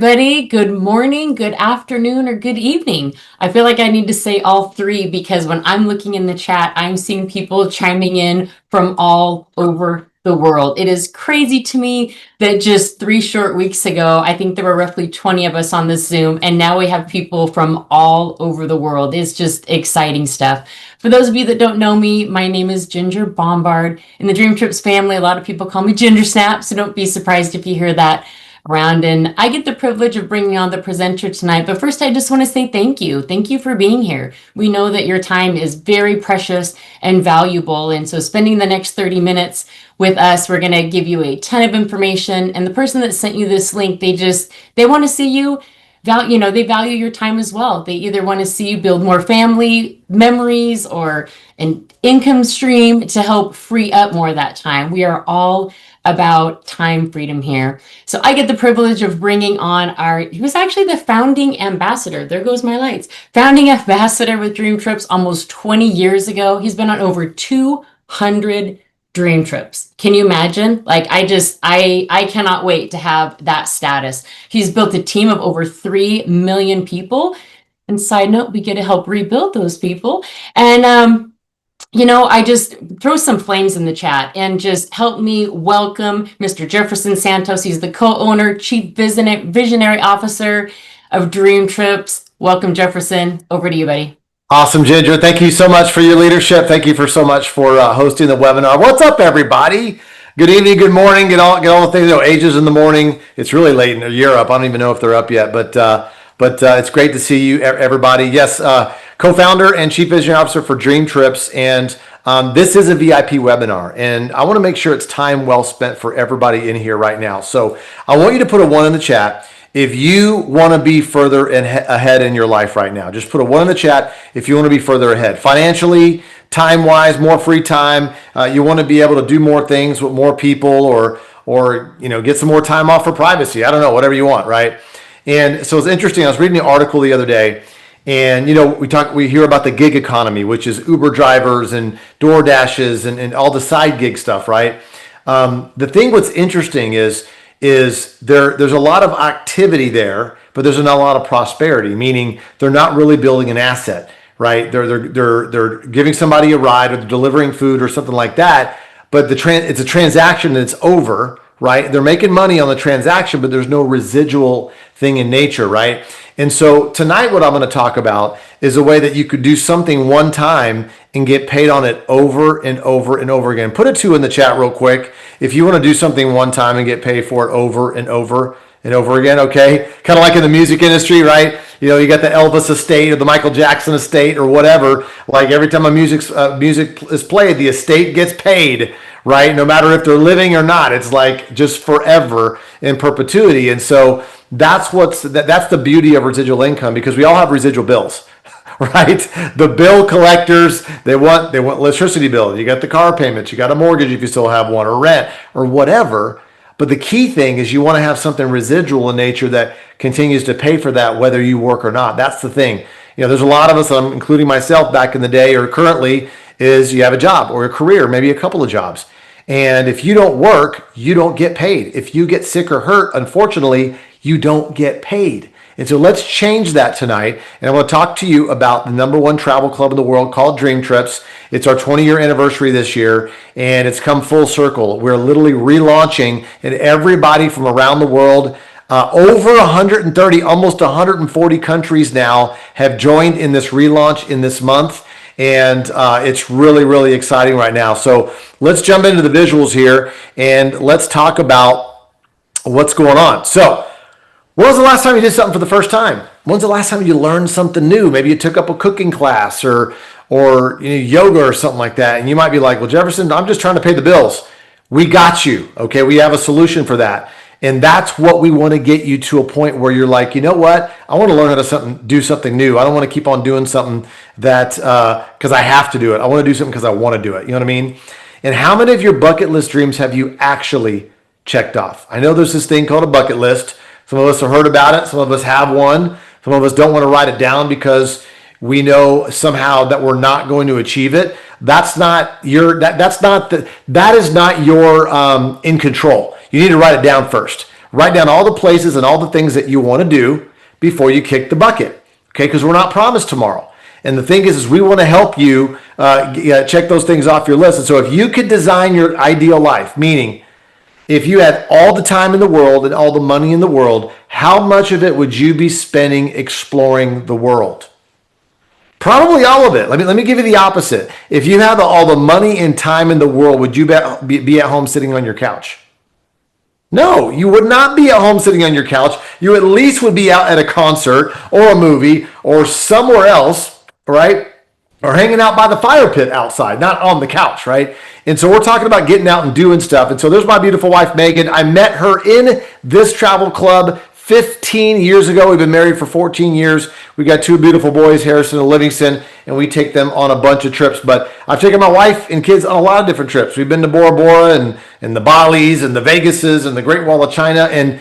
everybody. Good morning, good afternoon, or good evening. I feel like I need to say all three because when I'm looking in the chat, I'm seeing people chiming in from all over the world. It is crazy to me that just 3 short weeks ago, I think there were roughly 20 of us on this Zoom, and now we have people from all over the world. It's just exciting stuff. For those of you that don't know me, my name is Ginger Bombard. In the Dream Trips family, a lot of people call me Ginger Snap, so don't be surprised if you hear that around. And I get the privilege of bringing on the presenter tonight. But first, I just want to say thank you. Thank you for being here. We know that your time is very precious and valuable. And so spending the next 30 minutes with us, we're going to give you a ton of information. And the person that sent you this link, they want to see you. They value your time as well. They either want to see you build more family memories or an income stream to help free up more of that time. We are all about time freedom here. So I get the privilege of bringing on he was actually the founding ambassador. There goes my lights. Founding ambassador with Dream Trips almost 20 years ago. He's been on over 200 Dream Trips. Can you imagine? I cannot wait to have that status. He's built a team of over 3 million people. And side note, we get to help rebuild those people. And, I just throw some flames in the chat and just help me welcome Mr. Jefferson Santos. He's the co-owner, chief visionary officer of Dream Trips. Welcome, Jefferson. Over to you, buddy. Awesome, Ginger. Thank you so much for your leadership. Thank you so much for hosting the webinar. What's up, everybody? Good evening, good morning. Get all the things. Ages in the morning. It's really late in Europe. I don't even know if they're up yet, but it's great to see you, everybody. Yes, co-founder and chief visionary officer for Dream Trips, and this is a VIP webinar, and I want to make sure it's time well spent for everybody in here right now. So I want you to put a 1 in the chat if you want to be further ahead in your life right now. Just put a 1 in the chat if you want to be further ahead financially, time-wise, more free time. You want to be able to do more things with more people, or get some more time off for privacy. I don't know, whatever you want, right? And so it's interesting. I was reading an article the other day, and we hear about the gig economy, which is Uber drivers and DoorDashes and all the side gig stuff, right? The thing what's interesting is there's a lot of activity there, but there's not a lot of prosperity, meaning they're not really building an asset, right? They're giving somebody a ride, or they're delivering food or something like that, but it's a transaction that's over, right? They're making money on the transaction, but there's no residual thing in nature, right? And so tonight what I'm going to talk about is a way that you could do something one time and get paid on it over and over and over again. Put a 2 in the chat real quick if you want to do something one time and get paid for it over and over and over again, okay? Kind of like in the music industry, right? You got the Elvis estate or the Michael Jackson estate or whatever. Like every time a music is played, the estate gets paid, right? No matter if they're living or not. It's like just forever in perpetuity. And so that's the beauty of residual income, because we all have residual bills, right? The bill collectors, they want electricity bill. You got the car payments, you got a mortgage if you still have one, or rent or whatever. But the key thing is you want to have something residual in nature that continues to pay for that whether you work or not. That's the thing. There's a lot of us, including myself back in the day or currently, is you have a job or a career, maybe a couple of jobs. And if you don't work, you don't get paid. If you get sick or hurt, unfortunately, you don't get paid. And so let's change that tonight. And I want to talk to you about the #1 travel club in the world called Dream Trips. It's our 20-year anniversary this year, and it's come full circle. We're literally relaunching, and everybody from around the world, over 130, almost 140 countries now have joined in this relaunch in this month. And it's really, really exciting right now. So let's jump into the visuals here and let's talk about what's going on. So when was the last time you did something for the first time? When's the last time you learned something new? Maybe you took up a cooking class or yoga or something like that. And you might be like, well, Jefferson, I'm just trying to pay the bills. We got you. Okay, we have a solution for that. And that's what we want to get you to, a point where you're like, you know what? I want to learn how to do something new. I don't want to keep on doing something that because I have to do it. I want to do something because I want to do it. You know what I mean? And how many of your bucket list dreams have you actually checked off? I know there's this thing called a bucket list. Some of us have heard about it. Some of us have one. Some of us don't want to write it down because we know somehow that we're not going to achieve it. That is not your in control. You need to write it down first, Write down all the places and all the things that you want to do before you kick the bucket, okay? Because we're not promised tomorrow. And the thing is we want to help you check those things off your list. And so if you could design your ideal life, meaning if you had all the time in the world and all the money in the world, how much of it would you be spending exploring the world? Probably all of it. Let me give you the opposite. If you have all the money and time in the world, would you be at home sitting on your couch? No, you would not be at home sitting on your couch. You at least would be out at a concert or a movie or somewhere else, right? Or hanging out by the fire pit outside, not on the couch, right? And so we're talking about getting out and doing stuff. And so there's my beautiful wife, Megan. I met her in this travel club 15 years ago. We've been married for 14 years. We got two beautiful boys, Harrison and Livingston, and we take them on a bunch of trips. But I've taken my wife and kids on a lot of different trips. We've been to Bora Bora and the Balis and the Vegases and the Great Wall of China. And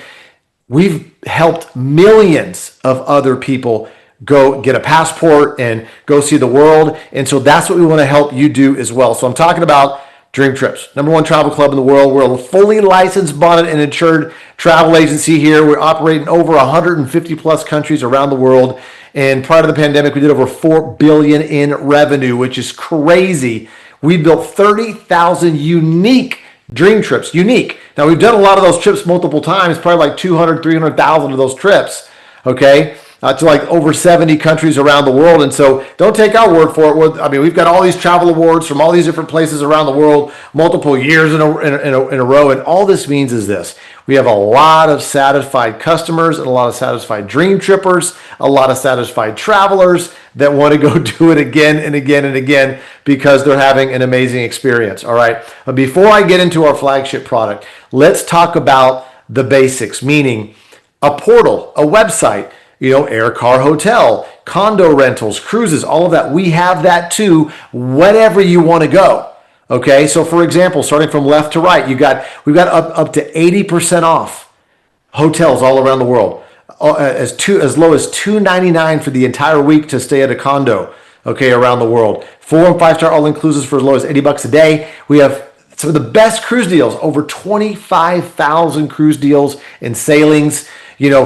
we've helped millions of other people go get a passport and go see the world. And so that's what we want to help you do as well. So I'm talking about Dream Trips, #1 travel club in the world. We're a fully licensed, bonded, and insured travel agency here. We're operating over 150 plus countries around the world. And prior to the pandemic, we did over $4 billion in revenue, which is crazy. We built 30,000 unique Dream Trips, unique. Now we've done a lot of those trips multiple times, probably like 200, 300,000 of those trips, okay? To like over 70 countries around the world. And so don't take our word for it. I mean, we've got all these travel awards from all these different places around the world, multiple years in a row. And all this means is this: we have a lot of satisfied customers and a lot of satisfied dream trippers, a lot of satisfied travelers that want to go do it again and again and again because they're having an amazing experience. All right. But before I get into our flagship product, let's talk about the basics, meaning a portal, a website, air, car, hotel, condo rentals, cruises, all of that. We have that too, whenever you want to go. Okay, so for example, starting from left to right, we've got up to 80% off hotels all around the world, as low as $299 for the entire week to stay at a condo. Okay, around the world, 4 and 5 star all inclusives for as low as $80 a day. We have some of the best cruise deals, over 25,000 cruise deals and sailings.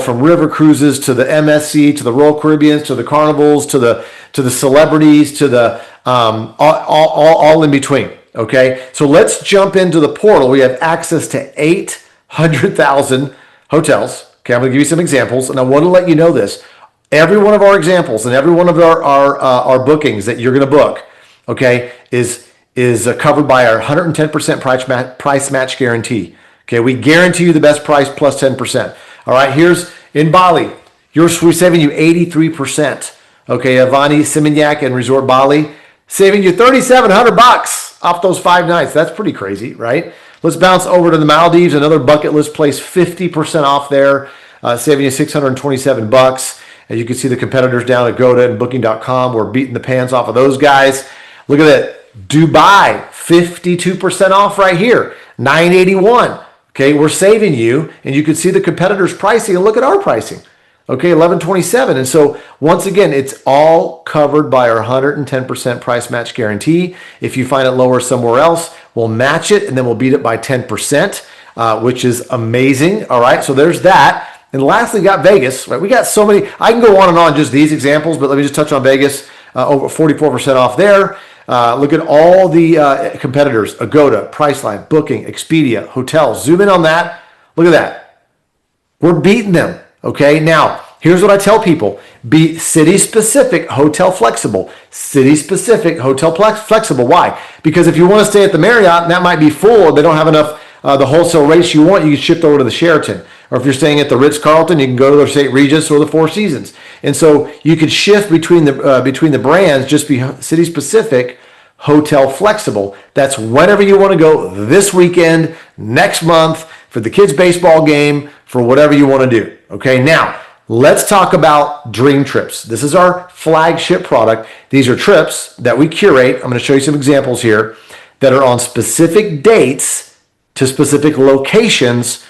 From river cruises to the MSC, to the Royal Caribbeans, to the Carnivals, to the celebrities, to the all in between. Okay, so let's jump into the portal. We have access to 800,000 hotels. Okay, I'm going to give you some examples, and I want to let you know this: every one of our examples and every one of our bookings that you're going to book, okay, is covered by our 110% price match guarantee. Okay, we guarantee you the best price plus 10%. All right, here's in Bali. We're saving you 83%. Okay, Avani, Seminyak, and Resort Bali, saving you $3,700 off those 5 nights. That's pretty crazy, right? Let's bounce over to the Maldives, another bucket list place, 50% off there, saving you $627. And you can see the competitors down at Goda and Booking.com. We're beating the pants off of those guys. Look at that. Dubai, 52% off right here, $981. Okay, we're saving you, and you can see the competitors' pricing, and look at our pricing. Okay, $1,127. And so once again, it's all covered by our 110% price match guarantee. If you find it lower somewhere else, we'll match it, and then we'll beat it by 10%, which is amazing. All right, so there's that. And lastly, got Vegas. Right? We got so many. I can go on and on just these examples, but let me just touch on Vegas. Over 44% off there. Look at all the competitors: Agoda, Priceline, Booking, Expedia, Hotels. Zoom in on that. Look at that. We're beating them. Okay. Now, here's what I tell people: be city specific, hotel flexible. City specific, hotel flexible. Why? Because if you want to stay at the Marriott and that might be full, or they don't have enough the wholesale rates you want, you can shift over to the Sheraton. Or if you're staying at the Ritz-Carlton, you can go to the St. Regis or the Four Seasons. And so you could shift between the brands, just be city specific, hotel flexible. That's whenever you want to go, this weekend, next month, for the kids' baseball game, for whatever you want to do. Okay, now let's talk about Dream Trips. This is our flagship product. These are trips that we curate. I'm going to show you some examples here that are on specific dates to specific locations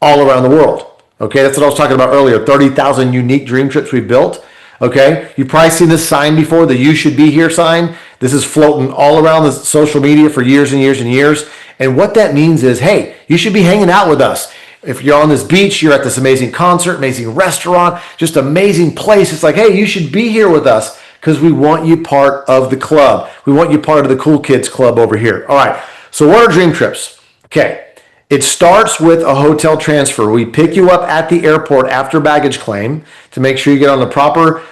all around the world. Okay, that's what I was talking about earlier. 30,000 unique Dream Trips we built. Okay, you've probably seen this sign before, the "You Should Be Here" sign. This is floating all around the social media for years and years and years. And what that means is, hey, you should be hanging out with us. If you're on this beach, you're at this amazing concert, amazing restaurant, just amazing place. It's like, hey, you should be here with us because we want you part of the club. We want you part of the cool kids club over here. All right. So what are dream trips? Okay. It starts with a hotel transfer. We pick you up at the airport after baggage claim to make sure you get on the proper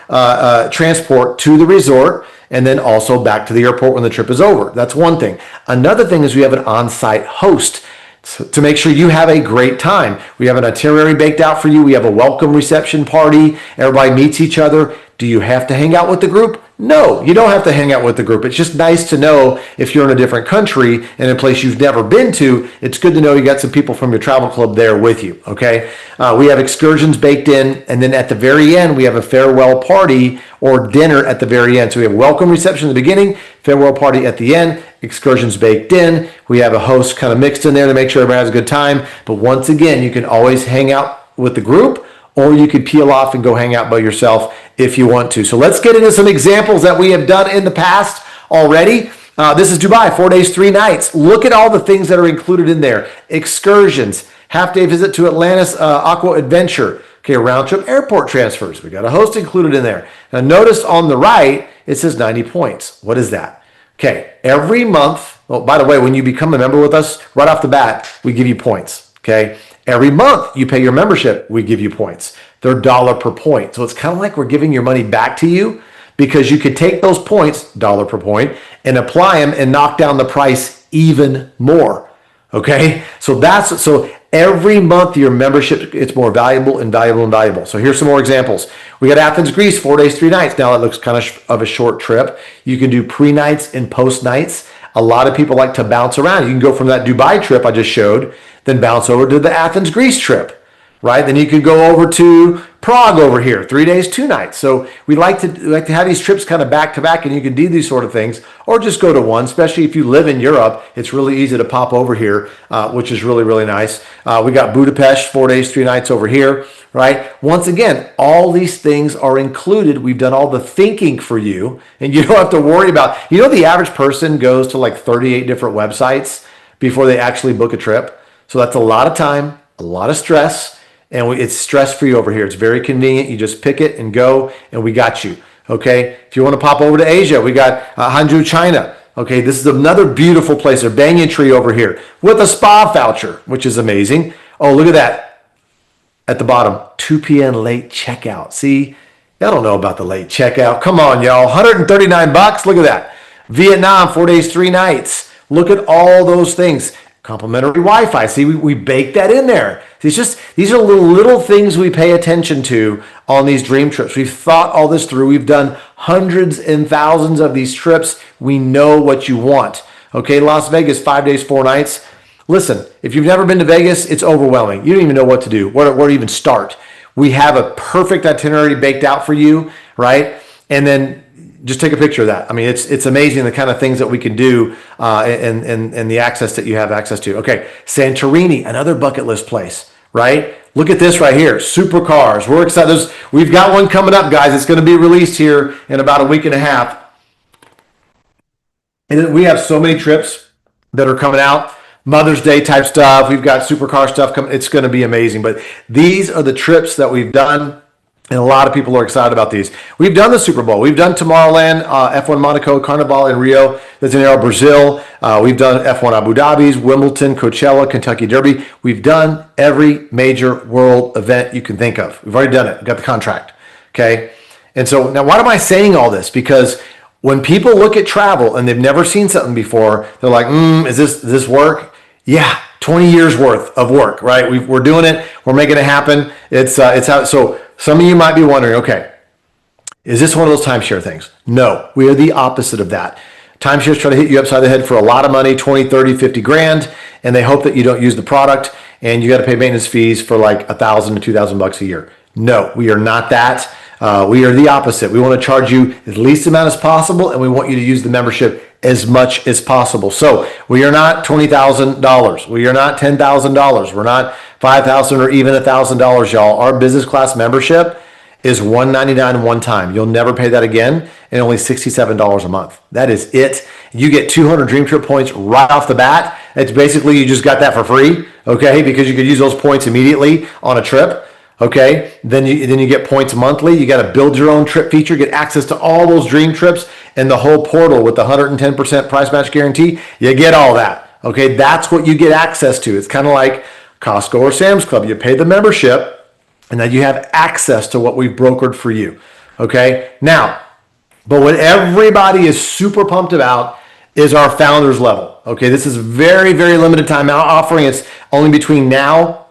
transport to the resort, and then also back to the airport when the trip is over. That's one thing. Another thing is we have an on-site host to make sure you have a great time. We have an itinerary baked out for you. We have a welcome reception party. Everybody meets each other. Do you have to hang out with the group? No, you don't have to hang out with the group. It's just nice to know if you're in a different country and a place you've never been to, it's good to know you got some people from your travel club there with you, okay? We have excursions baked in, and then at the very end, we have a farewell party or dinner at the very end. So we have welcome reception in the beginning, farewell party at the end, excursions baked in. We have a host kind of mixed in there to make sure everybody has a good time. But once again, you can always hang out with the group, or you could peel off and go hang out by yourself if you want to. So let's get into some examples that we have done in the past already. This is Dubai, 4 days, 3 nights. Look at all the things that are included in there. Excursions, half-day visit to Atlantis Aqua Adventure. Okay, round-trip airport transfers. We got a host included in there. Now notice on the right, it says 90 points. What is that? Okay, every month, oh, by the way, when you become a member with us, right off the bat, we give you points, okay? Every month you pay your membership, we give you points. They're $1 per point. So it's kind of like we're giving your money back to you because you could take those points, $1 per point, and apply them and knock down the price even more, okay? So every month your membership, it's more valuable and valuable and valuable. So here's some more examples. We got Athens, Greece, 4 days, 3 nights. Now that looks kind of a short trip. You can do pre-nights and post-nights. A lot of people like to bounce around. You can go from that Dubai trip I just showed, then bounce over to the Athens, Greece trip, right? Then you could go over to Prague over here, 3 days, 2 nights. So we like to have these trips kind of back to back, and you can do these sort of things, or just go to one, especially if you live in Europe. It's really easy to pop over here, which is really, really nice. We got Budapest, 4 days, 3 nights over here, right? Once again, all these things are included. We've done all the thinking for you, and you don't have to worry about, the average person goes to like 38 different websites before they actually book a trip. So that's a lot of time, a lot of stress, and it's stress-free over here. It's very convenient. You just pick it and go, and we got you, okay? If you want to pop over to Asia, we got Hangzhou, China. Okay, this is another beautiful place. A banyan tree over here with a spa voucher, which is amazing. Oh, look at that. At the bottom, 2 p.m. late checkout. See, y'all don't know about the late checkout. Come on, y'all. $139. Look at that. Vietnam, 4 days, 3 nights. Look at all those things. Complimentary Wi-Fi. See, we baked that in there. It's just, these are little things we pay attention to on these dream trips. We've thought all this through. We've done hundreds and thousands of these trips. We know what you want. Okay, Las Vegas, 5 days, 4 nights. Listen, if you've never been to Vegas, it's overwhelming. You don't even know what to do, where to even start. We have a perfect itinerary baked out for you, right? And then just take a picture of that. I mean, it's amazing the kind of things that we can do and the access that you have access to. Okay, Santorini, another bucket list place, right? Look at this right here, supercars. We're excited. We've got one coming up, guys. It's going to be released here in about a week and a half. And then we have so many trips that are coming out. Mother's Day type stuff. We've got supercar stuff coming. It's going to be amazing. But these are the trips that we've done. And a lot of people are excited about these. We've done the Super Bowl. We've done Tomorrowland, F1 Monaco, Carnival in Rio de Janeiro, Brazil. We've done F1 Abu Dhabi's, Wimbledon, Coachella, Kentucky Derby. We've done every major world event you can think of. We've already done it. We've got the contract. Okay. And so now why am I saying all this? Because when people look at travel and they've never seen something before, they're like, does this work? Yeah. 20 years worth of work, right? We're doing it. We're making it happen. It's how, so some of you might be wondering, okay, is this one of those timeshare things? No, we are the opposite of that. Timeshares try to hit you upside the head for a lot of money, 20, 30, 50 grand, and they hope that you don't use the product and you got to pay maintenance fees for like $1,000 to $2,000 a year. No, we are not that. We are the opposite. We want to charge you the least amount as possible, and we want you to use the membership as much as possible. So we are not $20,000. We are not $10,000. We're not $5,000 or even $1,000, y'all. Our business class membership is $199 one time. You'll never pay that again, and only $67 a month. That is it. You get 200 Dream Trip points right off the bat. It's basically you just got that for free. okay? Because you could use those points immediately on a trip, okay? Then you get points monthly. You got to build your own trip feature, get access to all those dream trips and the whole portal with the 110% price match guarantee. You get all that, okay? That's what you get access to. It's kind of like Costco or Sam's Club. You pay the membership and then you have access to what we've brokered for you, okay? Now, but what everybody is super pumped about is our founders level, okay? This is very, very limited time offering. It's only between now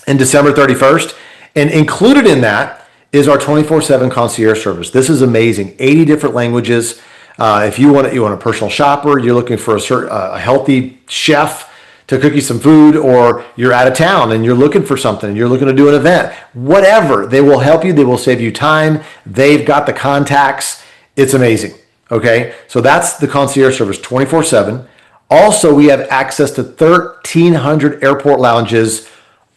and December 31st. And included in that is our 24/7 concierge service. This is amazing. 80 different languages. If you want a personal shopper, you're looking for a healthy chef to cook you some food, or you're out of town and you're looking for something and you're looking to do an event, whatever, they will help you. They will save you time. They've got the contacts. It's amazing. Okay. So that's the concierge service 24/7. Also, we have access to 1,300 airport lounges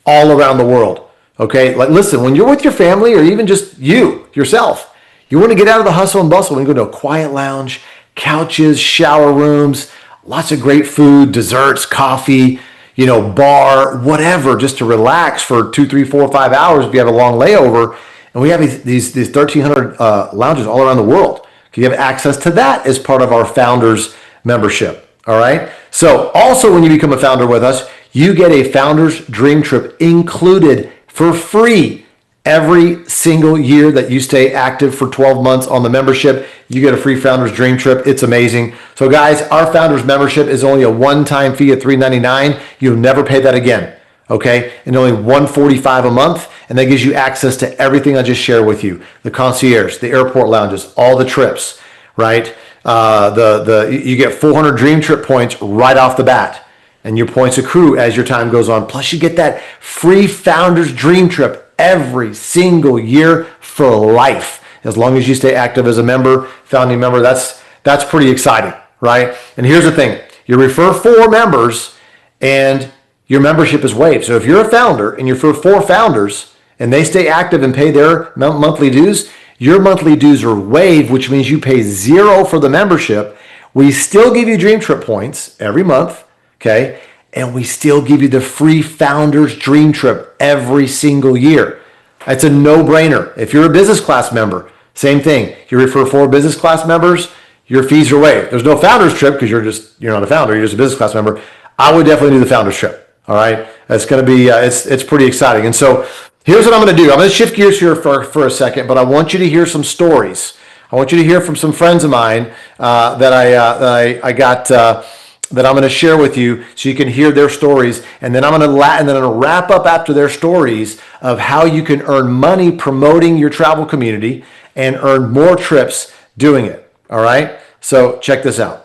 all around the world. Okay. Like, listen, when you're with your family or even just yourself, you want to get out of the hustle and bustle and go to a quiet lounge, couches, shower rooms, lots of great food, desserts, coffee, bar, whatever, just to relax for 2, 3, 4, 5 hours if you have a long layover. And we have these 1,300 lounges all around the world. You have access to that as part of our founders membership. All right. So also when you become a founder with us, you get a founders dream trip included for free every single year that you stay active for 12 months on the membership. You get a free founders dream trip. It's amazing. So guys, our founders membership is only a one-time fee of $399. You'll never pay that again. Okay, and only $145 a month, and that gives you access to everything I just shared with you: the concierge, the airport lounges, all the trips, right? You get 400 dream trip points right off the bat, and your points accrue as your time goes on. Plus, you get that free founders dream trip every single year for life, as long as you stay active as a member, founding member. That's pretty exciting, right? And here's the thing: you refer 4 members, and your membership is waived. So if you're a founder and you refer 4 founders and they stay active and pay their monthly dues, your monthly dues are waived, which means you pay 0 for the membership. We still give you dream trip points every month, okay? And we still give you the free founders dream trip every single year. It's a no-brainer. If you're a business class member, same thing. You refer 4 business class members, your fees are waived. There's no founders trip because you're not a founder, you're just a business class member. I would definitely do the founders trip. All right. It's going to be, it's pretty exciting. And so here's what I'm going to do. I'm going to shift gears here for a second, but I want you to hear some stories. I want you to hear from some friends of mine that I got that I'm going to share with you so you can hear their stories. And then I'm going to wrap up after their stories of how you can earn money promoting your travel community and earn more trips doing it. All right. So check this out.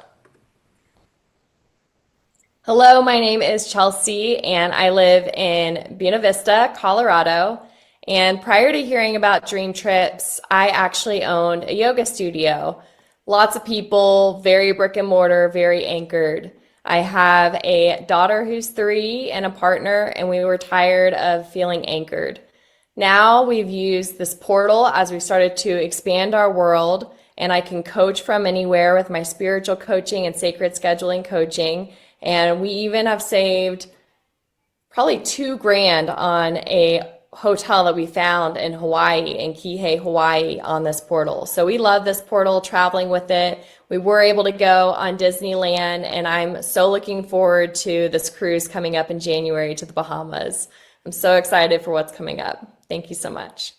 Hello, my name is Chelsea and I live in Buena Vista, Colorado. And prior to hearing about Dream Trips, I actually owned a yoga studio. Lots of people, very brick and mortar, very anchored. I have a daughter who's 3 and a partner, and we were tired of feeling anchored. Now we've used this portal as we started to expand our world, and I can coach from anywhere with my spiritual coaching and sacred scheduling coaching. And we even have saved probably $2,000 on a hotel that we found in Hawaii, in Kihei, Hawaii, on this portal. So we love this portal, traveling with it. We were able to go on Disneyland, and I'm so looking forward to this cruise coming up in January to the Bahamas. I'm so excited for what's coming up. Thank you so much.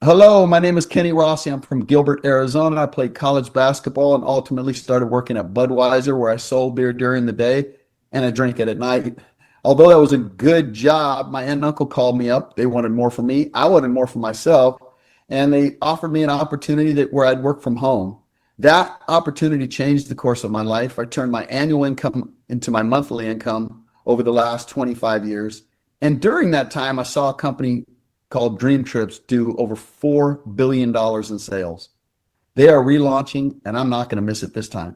Hello, my name is Kenny Rossi. I'm from Gilbert, Arizona. I played college basketball and ultimately started working at Budweiser, where I sold beer during the day and I drank it at night. Although that was a good job, my aunt and uncle called me up. They wanted more for me. I wanted more for myself. And they offered me an opportunity where I'd work from home. That opportunity changed the course of my life. I turned my annual income into my monthly income over the last 25 years. And during that time, I saw a company called Dream Trips do over $4 billion in sales. They are relaunching, and I'm not going to miss it this time.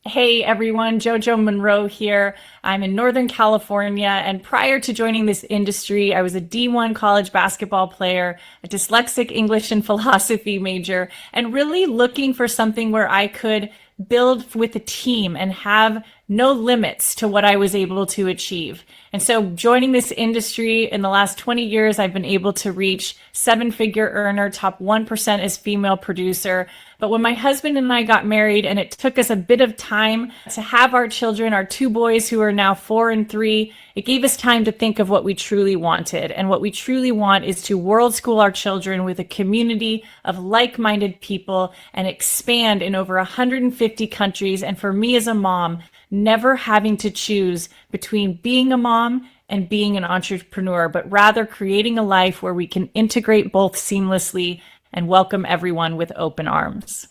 Hey everyone, JoJo Monroe here. I'm in Northern California, and prior to joining this industry, I was a D1 college basketball player, a dyslexic English and philosophy major, and really looking for something where I could build with a team and have no limits to what I was able to achieve. And so joining this industry in the last 20 years, I've been able to reach 7-figure earner, top 1% as female producer. But when my husband and I got married, and it took us a bit of time to have our children, our 2 boys who are now 4 and 3, it gave us time to think of what we truly wanted. And what we truly want is to world school our children with a community of like-minded people and expand in over 150 countries. And for me as a mom, never having to choose between being a mom and being an entrepreneur, but rather creating a life where we can integrate both seamlessly and welcome everyone with open arms.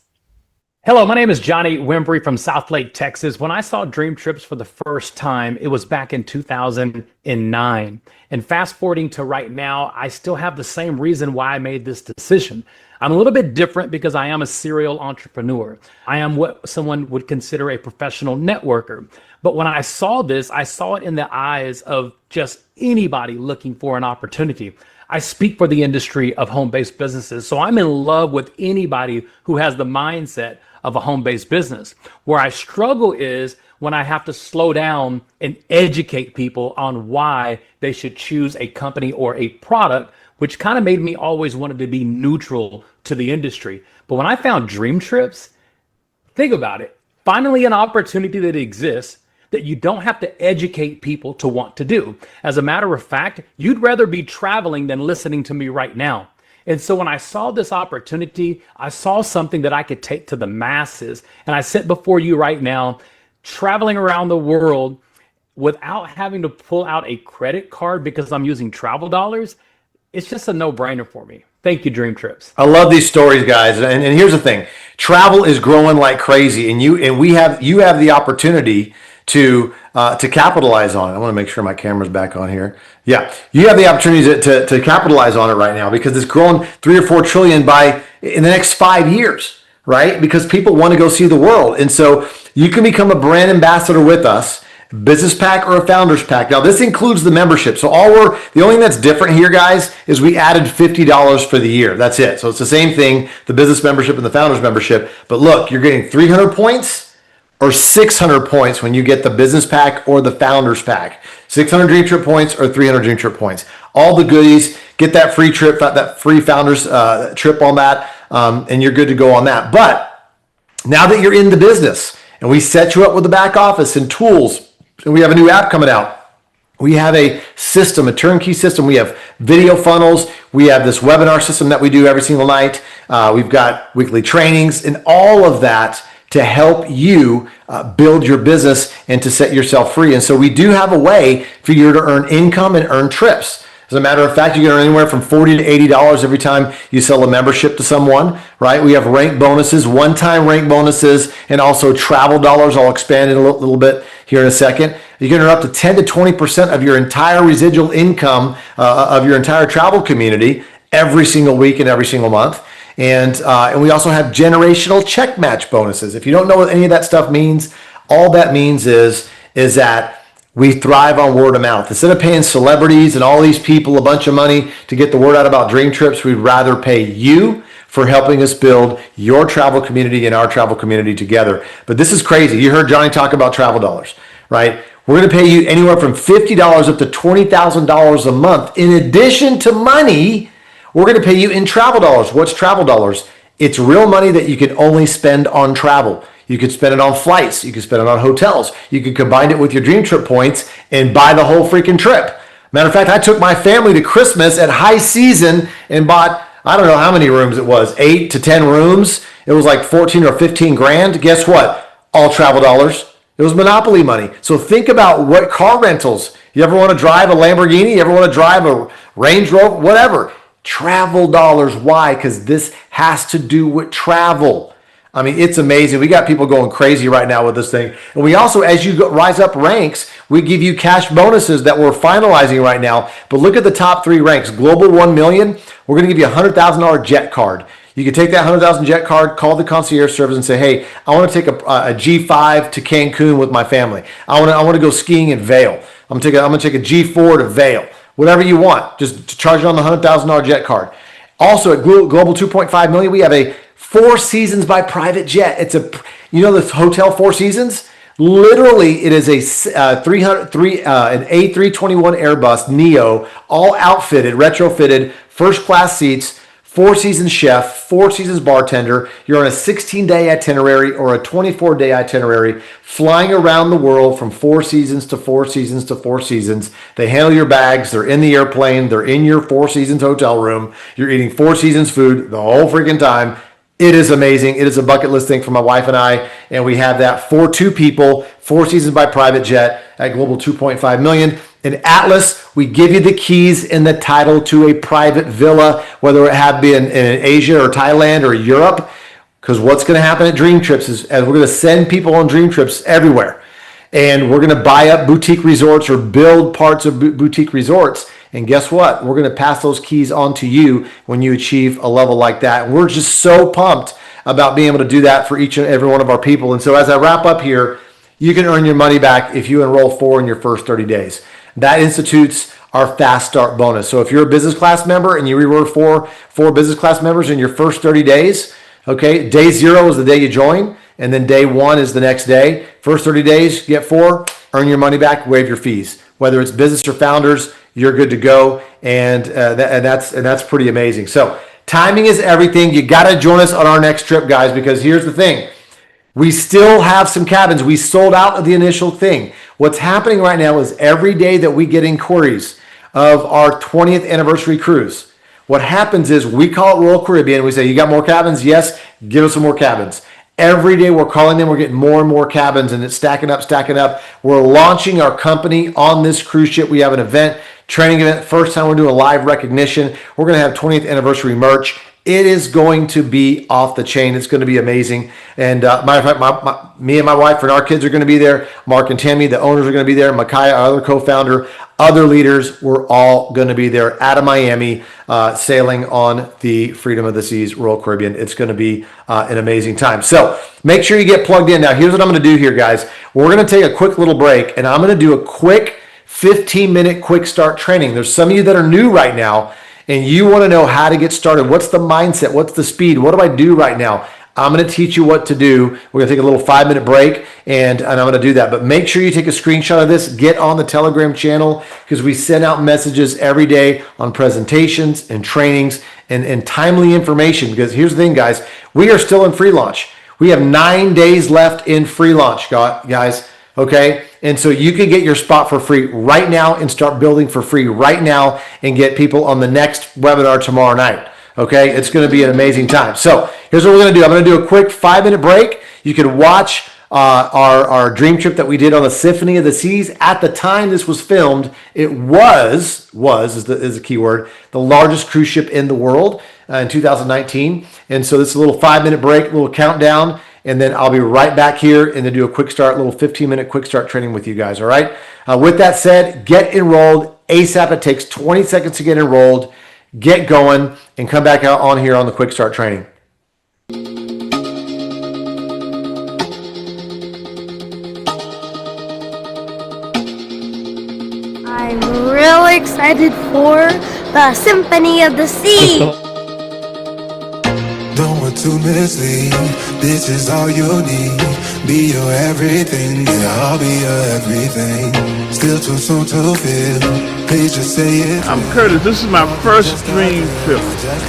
Hello, my name is Johnny Wembry from Southlake, Texas. When I saw DreamTrips for the first time, it was back in 2009. And fast forwarding to right now, I still have the same reason why I made this decision. I'm a little bit different because I am a serial entrepreneur. I am what someone would consider a professional networker. But when I saw this, I saw it in the eyes of just anybody looking for an opportunity. I speak for the industry of home-based businesses, so I'm in love with anybody who has the mindset of a home-based business. Where I struggle is when I have to slow down and educate people on why they should choose a company or a product, which kind of made me always wanted to be neutral to the industry. But when I found DreamTrips, think about it. Finally, an opportunity that exists that you don't have to educate people to want to do. As a matter of fact, you'd rather be traveling than listening to me right now. And so when I saw this opportunity, I saw something that I could take to the masses. And I sit before you right now, traveling around the world without having to pull out a credit card because I'm using travel dollars. It's just a no-brainer for me. Thank you, DreamTrips. I love these stories, guys. And here's the thing: travel is growing like crazy, and you have the opportunity to capitalize on it. I want to make sure my camera's back on here. Yeah, you have the opportunity to capitalize on it right now because it's growing 3 or 4 trillion in the next 5 years, right? Because people want to go see the world, and so you can become a brand ambassador with us. Business pack or a founders pack. Now this includes the membership. So the only thing that's different here, guys, is we added $50 for the year. That's it. So it's the same thing, the business membership and the founders membership. But look, you're getting 300 points or 600 points when you get the business pack or the founders pack. 600 Dream Trip points or 300 Dream Trip points. All the goodies. Get that free trip, that free founders trip on that, and you're good to go on that. But now that you're in the business and we set you up with the back office and tools, and we have a new app coming out. We have a system, a turnkey system. We have video funnels. We have this webinar system that we do every single night. We've got weekly trainings and all of that to help you build your business and to set yourself free. And so we do have a way for you to earn income and earn trips. As a matter of fact, you can earn anywhere from $40 to $80 every time you sell a membership to someone, right? We have rank bonuses, one-time rank bonuses, and also travel dollars. I'll expand it a little bit here in a second. You can earn up to 10 to 20% of your entire residual income of your entire travel community every single week and every single month. And we also have generational check match bonuses. If you don't know what any of that stuff means, all that means is that we thrive on word of mouth. Instead of paying celebrities and all these people a bunch of money to get the word out about DreamTrips, we'd rather pay you for helping us build your travel community and our travel community together. But this is crazy. You heard Johnny talk about travel dollars, right? We're going to pay you anywhere from $50 up to $20,000 a month. In addition to money, we're going to pay you in travel dollars. What's travel dollars? It's real money that you can only spend on travel. You could spend it on flights. You could spend it on hotels. You could combine it with your Dream Trip points and buy the whole freaking trip. Matter of fact, I took my family to Christmas at high season and bought, I don't know how many rooms it was, 8 to 10 rooms. It was like 14 or 15 grand. Guess what? All travel dollars. It was Monopoly money. So think about what car rentals. You ever want to drive a Lamborghini? You ever want to drive a Range Rover? Whatever. Travel dollars. Why? Because this has to do with travel. I mean, it's amazing. We got people going crazy right now with this thing. And we also, as you rise up ranks, we give you cash bonuses that we're finalizing right now. But look at the top 3 ranks. Global 1 million, we're going to give you a $100,000 jet card. You can take that $100,000 jet card, call the concierge service and say, hey, I want to take a G5 to Cancun with my family. I want to go skiing in Vail. I'm going to take a G4 to Vail. Whatever you want, just charge it on the $100,000 jet card. Also at Global 2.5 million, we have a 4 Seasons by private jet. It's the Hotel 4 Seasons? Literally, it is an A321 Airbus Neo, all outfitted, retrofitted, first class seats, 4 seasons chef, 4 seasons bartender. You're on a 16-day itinerary or a 24-day itinerary, flying around the world from 4 seasons to 4 seasons to 4 seasons. They handle your bags. They're in the airplane. They're in your 4 seasons hotel room. You're eating 4 seasons food the whole freaking time. It is amazing. It is a bucket list thing for my wife and I, and we have that for 2 people, 4 seasons by private jet at Global 2.5 million. In Atlas, we give you the keys and the title to a private villa, whether it have been in Asia or Thailand or Europe. Because what's going to happen at Dream Trips is we're going to send people on Dream Trips everywhere, and we're going to buy up boutique resorts or build parts of boutique resorts. And guess what? We're going to pass those keys on to you when you achieve a level like that. We're just so pumped about being able to do that for each and every one of our people. And so as I wrap up here, you can earn your money back if you enroll 4 in your first 30 days. That institutes our fast start bonus. So if you're a business class member and you reward 4 business class members in your first 30 days, okay, day 0 is the day you join, and then day 1 is the next day. First 30 days, get 4, earn your money back, waive your fees. Whether it's business or founders, you're good to go, and that's pretty amazing. So timing is everything. You got to join us on our next trip, guys, because here's the thing. We still have some cabins. We sold out of the initial thing. What's happening right now is every day that we get inquiries of our 20th anniversary cruise, what happens is we call it Royal Caribbean. We say, you got more cabins? Yes, give us some more cabins. Every day we're calling them, we're getting more and more cabins, and it's stacking up. We're launching our company on this cruise ship. We have an event, training event. First time we're doing live recognition. We're going to have 20th anniversary merch. It is going to be off the chain. It's going to be amazing. And me and my wife and our kids are going to be there. Mark and Tammy, the owners, are going to be there. Micaiah, our other co-founder, other leaders, we're all going to be there out of Miami, sailing on the Freedom of the Seas Royal Caribbean. It's going to be an amazing time. So make sure you get plugged in. Now, here's what I'm going to do here, guys. We're going to take a quick little break, and I'm going to do a quick 15-minute quick start training. There's some of you that are new right now, and you want to know how to get started. What's the mindset? What's the speed? What do I do right now? I'm going to teach you what to do. We're going to take a little 5-minute break, and I'm going to do that. But make sure you take a screenshot of this. Get on the Telegram channel, because we send out messages every day on presentations and trainings and timely information. Because here's the thing, guys. We are still in free launch. We have 9 days left in free launch, guys. Okay? And so you can get your spot for free right now and start building for free right now and get people on the next webinar tomorrow night. Okay? It's going to be an amazing time. So here's what we're going to do. I'm going to do a quick 5-minute break. You can watch our dream trip that we did on the Symphony of the Seas. At the time this was filmed, it was is the key word, the largest cruise ship in the world in 2019. And so this is a little 5-minute break, a little countdown, and then I'll be right back here and then do a quick start, little 15-minute quick start training with you guys, all right? With that said, get enrolled ASAP. It takes 20 seconds to get enrolled. Get going and come back out on here on the quick start training. I'm really excited for the Symphony of the Sea. Don't want to mislead. This is all you need. Be your everything, yeah, I'll be your everything. Still too soon to feel. Please just say it. I'm Curtis. This is my first dream trip,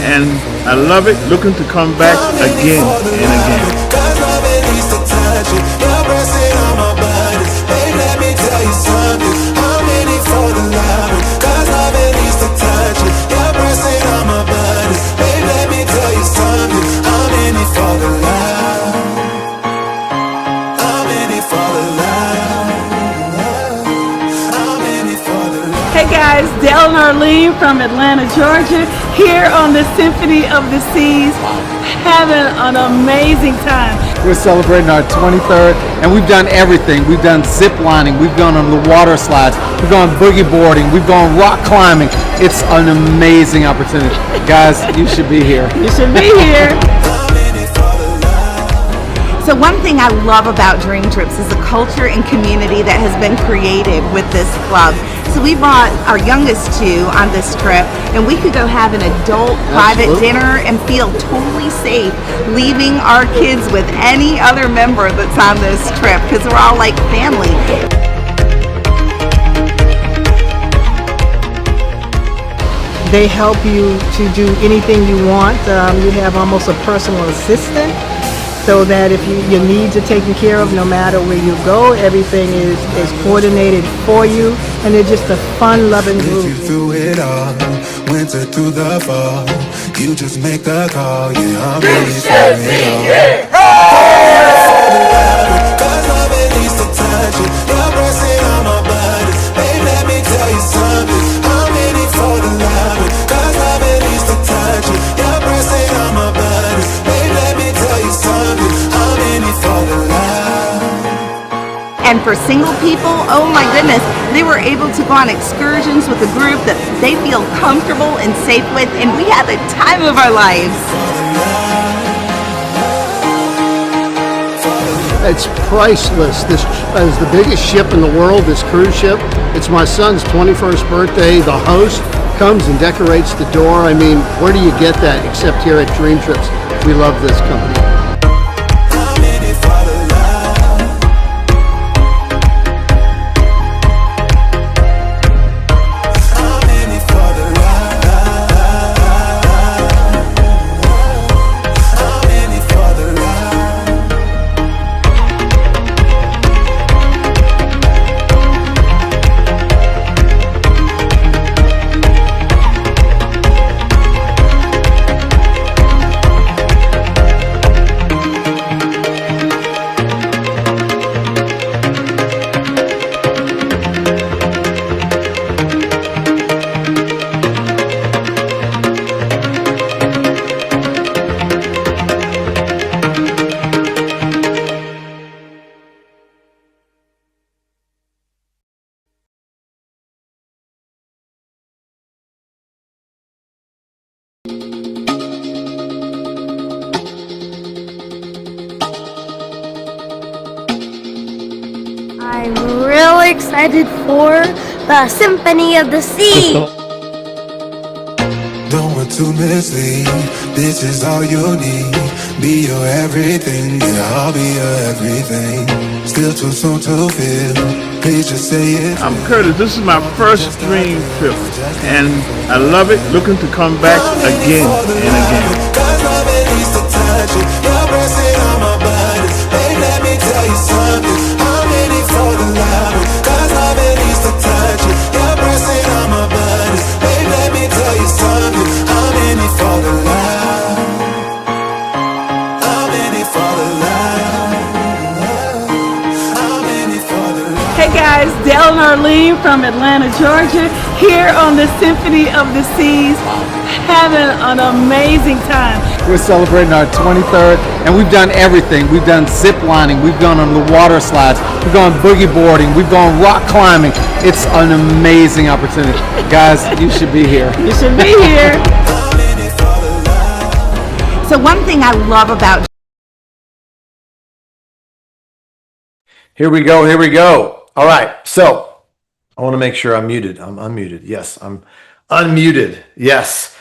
and I love it. Looking to come back again and again. Cause love it needs to touch it. You're pressing on my body. Babe, let me tell you something. I'm in it for the love. Cause love it needs to touch it. You're pressing on my body. Babe, let me tell you something. I'm in it for the love. I'm in it for the love. I'm in it for the love. Hey guys, Dale and Arlene from Atlanta, Georgia, here on the Symphony of the Seas, having an amazing time. We're celebrating our 23rd, and we've done everything. We've done zip lining, we've gone on the water slides, we've gone boogie boarding, we've gone rock climbing. It's an amazing opportunity. Guys, you should be here. You should be here. So one thing I love about Dream Trips is the culture and community that has been created with this club. So we brought our youngest two on this trip, and we could go have an adult private dinner and feel totally safe leaving our kids with any other member that's on this trip, because we're all like family. They help you to do anything you want. You have almost a personal assistant, so that if your needs are taken care of, no matter where you go, everything is coordinated for you, and they're just a fun-loving group. You through it all, winter through the fall, you just make the call, yeah, I'm ready for it all. Cause loving needs to touch it, you're pressing on my body, babe, let me tell you something, I'm ready for the love, cause loving needs to touch it, you're pressing on my body, babe, let me tell you something, I'm ready for the love. And for single people, oh my goodness, they were able to go on excursions with a group that they feel comfortable and safe with, and we had the time of our lives. It's priceless. This is the biggest ship in the world, this cruise ship. It's my son's 21st birthday. The host comes and decorates the door. I mean, where do you get that except here at Dream Trips? We love this company. I'm really excited for the Symphony of the Sea. Don't want to mislead, this is all you need. Be your everything, yeah, I'll be your everything. Still too soon to feel, please just say it. I'm Curtis. This is my first dream trip, and I love it. Looking to come back again and again. Cause love it needs to touch it, you're pressing on my body. Babe, let me tell you something, I'm ready for the love. Cause love it needs to touch it, you're pressing on my body. Babe, let me tell you something, I'm ready for the love. I'm ready for the love. I'm ready for the love. Hey guys, Dale and Arlene from Atlanta, Georgia, here on the Symphony of the Seas, having an amazing time. We're celebrating our 23rd, and we've done everything. We've done zip lining, we've gone on the water slides, we've gone boogie boarding, we've gone rock climbing. It's an amazing opportunity. Guys, you should be here. You should be here. So one thing I love about Here we go. Here we go. All right. So I want to make sure I'm muted. I'm unmuted. Yes, I'm unmuted. Yes.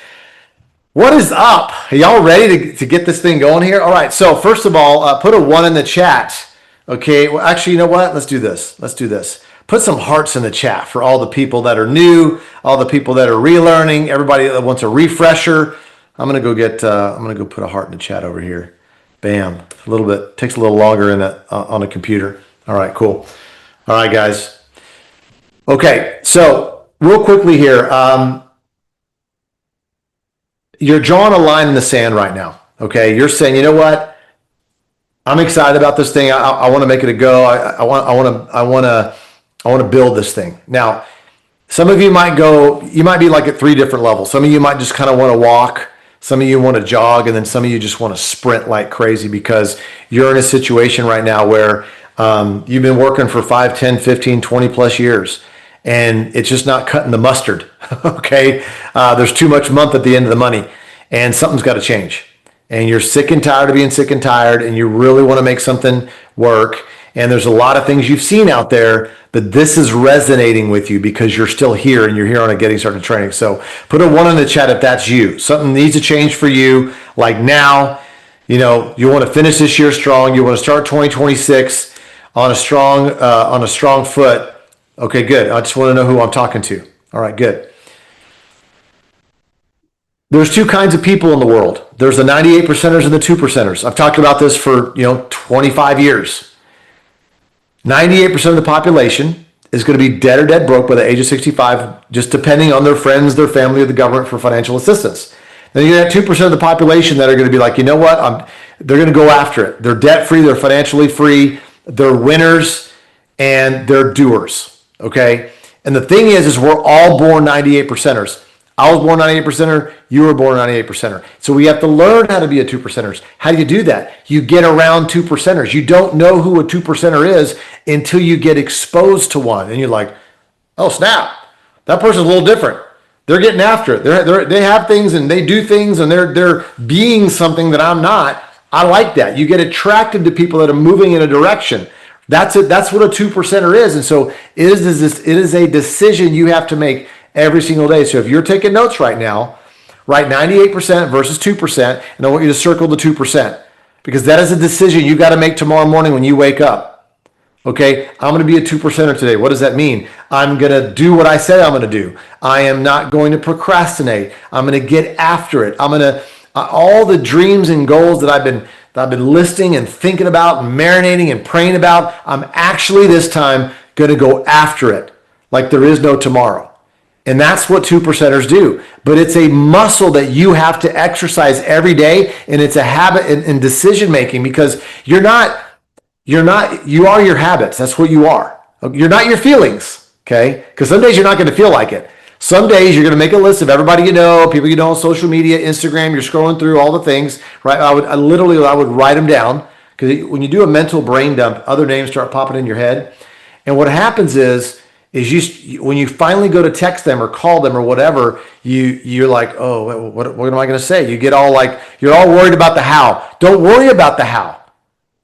What is up? Are y'all ready to get this thing going here? All right. So first of all, put a 1 in the chat. Okay. Well, actually, you know what? Let's do this. Let's do this. Put some hearts in the chat for all the people that are new, all the people that are relearning, everybody that wants a refresher. I'm gonna go put a heart in the chat over here. Bam. A little bit takes a little longer on a computer. All right, cool. All right, guys. Okay, so real quickly here, you're drawing a line in the sand right now. Okay, you're saying, you know what? I'm excited about this thing. I want to make it a go. I want to build this thing. Now, some of you might be like at 3 different levels. Some of you might just kind of want to walk. Some of you want to jog, and then some of you just want to sprint like crazy because you're in a situation right now where you've been working for 5, 10, 15, 20 plus years, and it's just not cutting the mustard. Okay. There's too much month at the end of the money, and something's got to change. and you're sick and tired of being sick and tired, and you really want to make something work, and there's a lot of things you've seen out there, but this is resonating with you because you're still here and you're here on a Getting Started training. So put a 1 in the chat if that's you. Something needs to change for you, like now. You know, you want to finish this year strong. You want to start 2026 on a strong foot. Okay, good. I just want to know who I'm talking to. All right, good. There's two kinds of people in the world. There's the 98 percenters and the 2 percenters. I've talked about this for, 25 years. 98% of the population is going to be dead or dead broke by the age of 65, just depending on their friends, their family, or the government for financial assistance. Then you have 2% of the population that are going to be like, you know what? They're going to go after it. They're debt free. They're financially free. They're winners and they're doers. Okay. And the thing is we're all born 98 percenters. I was born 98 percenter. You were born 98 percenter. So we have to learn how to be a 2 percenters. How do you do that? You get around 2 percenters. You don't know who a 2 percenter is until you get exposed to one. And you're like, oh snap, that person's a little different. They're getting after it. They have things and they do things and they're being something that I'm not. I like that. You get attracted to people that are moving in a direction. That's it. That's what a 2 percenter is. And so it is a decision you have to make every single day. So if you're taking notes right now, write 98% versus 2%, and I want you to circle the 2% because that is a decision you got to make tomorrow morning when you wake up. Okay, I'm going to be a 2 percenter today. What does that mean? I'm going to do what I say I'm going to do. I am not going to procrastinate. I'm going to get after it. I'm going to all the dreams and goals that I've been listing and thinking about and marinating and praying about. I'm actually this time going to go after it like there is no tomorrow. And that's what 2 percenters do. But it's a muscle that you have to exercise every day, and it's a habit in decision making because you are your habits. That's what you are. You're not your feelings, okay? Because some days you're not going to feel like it. Some days you're going to make a list of everybody you know, people you know on social media, Instagram, you're scrolling through all the things, right? I would write them down because when you do a mental brain dump, other names start popping in your head. And what happens is when you finally go to text them or call them or whatever, you're like, oh, what am I going to say? You get all like, you're all worried about the how. Don't worry about the how,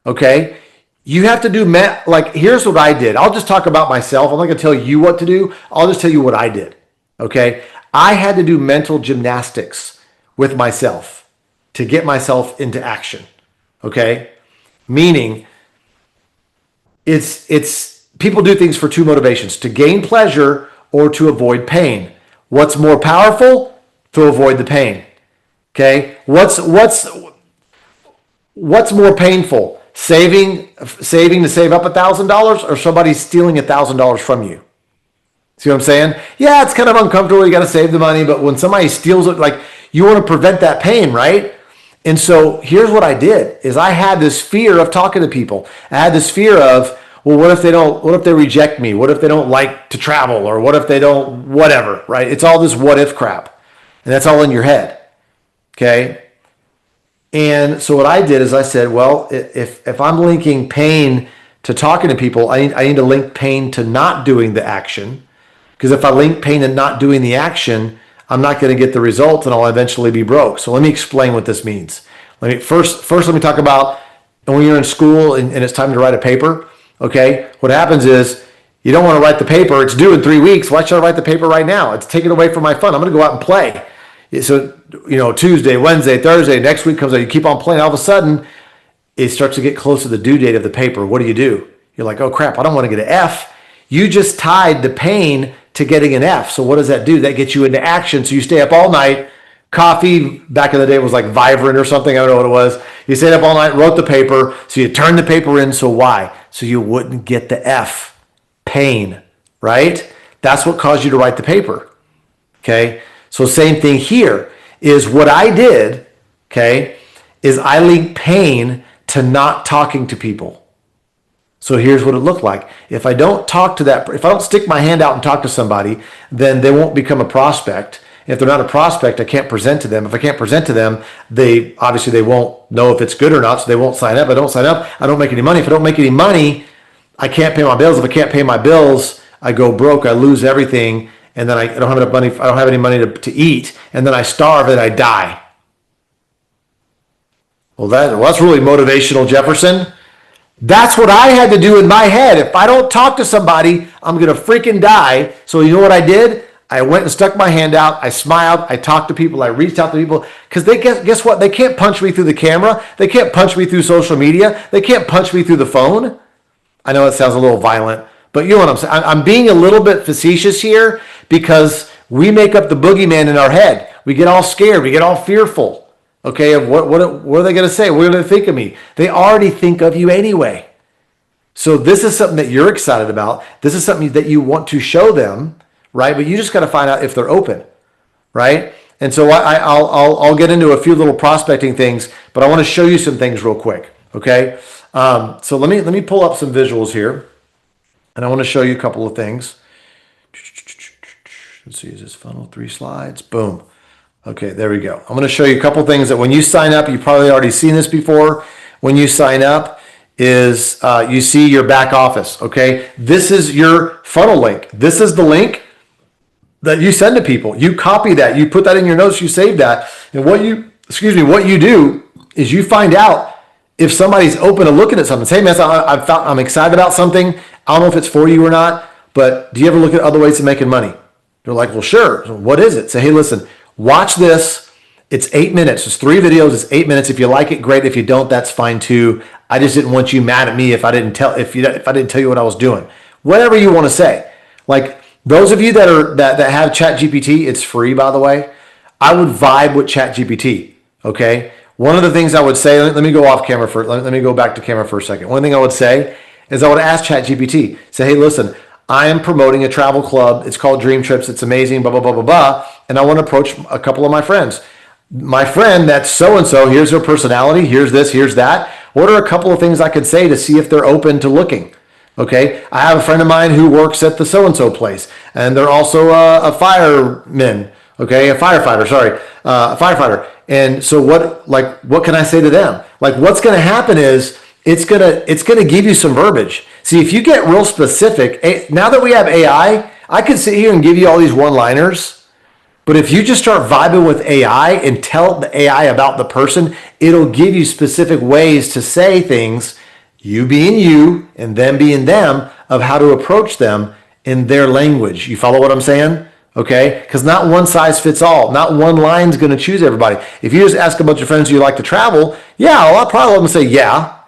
okay? You have to do, like, here's what I did. I'll just talk about myself. I'm not going to tell you what to do. I'll just tell you what I did, okay? I had to do mental gymnastics with myself to get myself into action, okay? Meaning, it's people do things for two motivations, to gain pleasure or to avoid pain. What's more powerful? To avoid the pain, okay? What's more painful? Saving to save up $1,000 or somebody stealing $1,000 from you? See what I'm saying? Yeah, it's kind of uncomfortable. You got to save the money, but when somebody steals it, like you want to prevent that pain, right? And so here's what I did is I had this fear of talking to people. I had this fear of, well, what if they reject me? What if they don't like to travel? Or what if they don't, whatever, right? It's all this what if crap. And that's all in your head. Okay. And so what I did is I said, well, if I'm linking pain to talking to people, I need to link pain to not doing the action. Because if I link pain to not doing the action, I'm not going to get the results and I'll eventually be broke. So let me explain what this means. First let me talk about when you're in school and it's time to write a paper. Okay, what happens is you don't want to write the paper. It's due in 3 weeks. Why should I write the paper right now? It's taken away from my fun. I'm going to go out and play. So, Tuesday, Wednesday, Thursday, next week comes out, you keep on playing. All of a sudden, it starts to get close to the due date of the paper. What do? You're like, oh crap, I don't want to get an F. You just tied the pain to getting an F. So what does that do? That gets you into action. So you stay up all night. Coffee, back in the day, was like Vibrant or something. I don't know what it was. You stayed up all night, wrote the paper. So you turned the paper in. So why? So you wouldn't get the F. Pain, right? That's what caused you to write the paper. Okay? So same thing here is what I did, okay, is I linked pain to not talking to people. So here's what it looked like. If I don't stick my hand out and talk to somebody, then they won't become a prospect. If they're not a prospect, I can't present to them. If I can't present to them, they won't know if it's good or not, so they won't sign up. I don't sign up, I don't make any money. If I don't make any money, I can't pay my bills. If I can't pay my bills, I go broke, I lose everything. And then I don't have enough money. I don't have any money to eat. And then I starve and I die. Well, that's really motivational, Jefferson. That's what I had to do in my head. If I don't talk to somebody, I'm going to freaking die. So you know what I did? I went and stuck my hand out. I smiled. I talked to people. I reached out to people because they guess what? They can't punch me through the camera. They can't punch me through social media. They can't punch me through the phone. I know it sounds a little violent, but you know what I'm saying? I'm being a little bit facetious here because we make up the boogeyman in our head. We get all scared. We get all fearful. Okay, of what are they going to say? What are they think of me? They already think of you anyway. So this is something that you're excited about. This is something that you want to show them, right? But you just got to find out if they're open, right? And so I'll get into a few little prospecting things, but I want to show you some things real quick. Okay, so let me pull up some visuals here, and I want to show you a couple of things. Let's see, is this funnel 3 slides? Boom. Okay, there we go. I'm going to show you a couple things that when you sign up, you've probably already seen this before. When you sign up is you see your back office, okay? This is your funnel link. This is the link that you send to people. You copy that. You put that in your notes. You save that. And what you do is you find out if somebody's open to looking at something. Say, hey, man, I'm excited about something. I don't know if it's for you or not, but do you ever look at other ways of making money? They're like, well, sure. So what is it? Say, hey, listen, watch this. It's 8 minutes. It's 3 videos. It's 8 minutes. If you like it, great. If you don't, that's fine too. I just didn't want you mad at me if I didn't tell you what I was doing. Whatever you want to say. Like those of you that have ChatGPT, it's free, by the way. I would vibe with ChatGPT. Okay. One of the things I would say, let me go off camera for, let me go back to camera for a second. One thing I would say is I would ask ChatGPT, say, hey, listen, I am promoting a travel club. It's called DreamTrips. It's amazing, blah, blah, blah, blah, blah. And I want to approach a couple of my friends. My friend, that's so-and-so, here's their personality, here's this, here's that. What are a couple of things I could say to see if they're open to looking? Okay, I have a friend of mine who works at the so-and-so place, and they're also a fireman, okay, a firefighter. And so what can I say to them? Like what's going to happen is it's going to give you some verbiage. See, if you get real specific, now that we have AI, I could sit here and give you all these one-liners. But if you just start vibing with AI and tell the AI about the person, it'll give you specific ways to say things, you being you and them being them, of how to approach them in their language. You follow what I'm saying? Okay? Because not one size fits all. Not one line's going to choose everybody. If you just ask a bunch of friends who you like to travel, yeah, well, I'll probably let them say, yeah.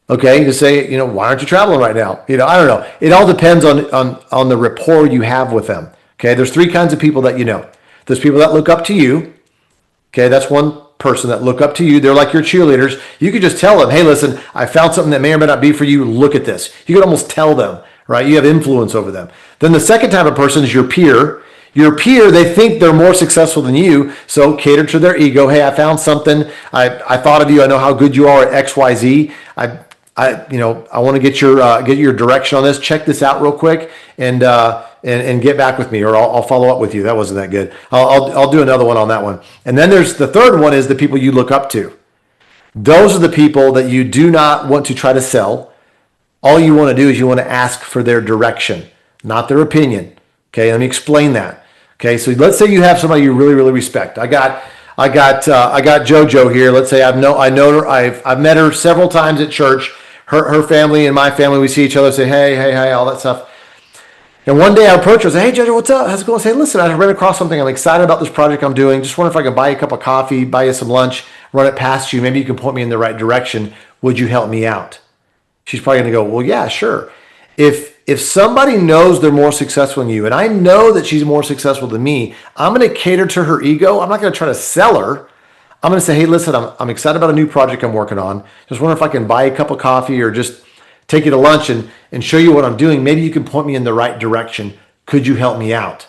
Okay, you say, why aren't you traveling right now? I don't know. It all depends on the rapport you have with them. Okay, there's 3 kinds of people that you know. There's people that look up to you. Okay, that's one person that look up to you. They're like your cheerleaders. You could just tell them, hey, listen, I found something that may or may not be for you. Look at this. You could almost tell them, right? You have influence over them. Then the second type of person is your peer. Your peer, they think they're more successful than you, so cater to their ego. Hey, I found something. I thought of you. I know how good you are at XYZ. I want to get your direction on this. Check this out real quick and get back with me, or I'll follow up with you. That wasn't that good. I'll do another one on that one. And then there's the third one is the people you look up to. Those are the people that you do not want to try to sell. All you want to do is you want to ask for their direction, not their opinion. Okay, let me explain that. Okay, so let's say you have somebody you really, really respect. I got JoJo here. Let's say I've met her several times at church. Her family and my family, we see each other, say, hey, all that stuff. And one day I approach her and say, hey, JoJo, what's up? How's it going? Say, listen, I ran across something. I'm excited about this project I'm doing. Just wonder if I can buy you a cup of coffee, buy you some lunch, run it past you. Maybe you can point me in the right direction. Would you help me out? She's probably going to go, well, yeah, sure. If somebody knows they're more successful than you, and I know that she's more successful than me, I'm going to cater to her ego. I'm not going to try to sell her. I'm going to say, hey, listen, I'm excited about a new project I'm working on. Just wonder if I can buy a cup of coffee or just take you to lunch and show you what I'm doing. Maybe you can point me in the right direction. Could you help me out?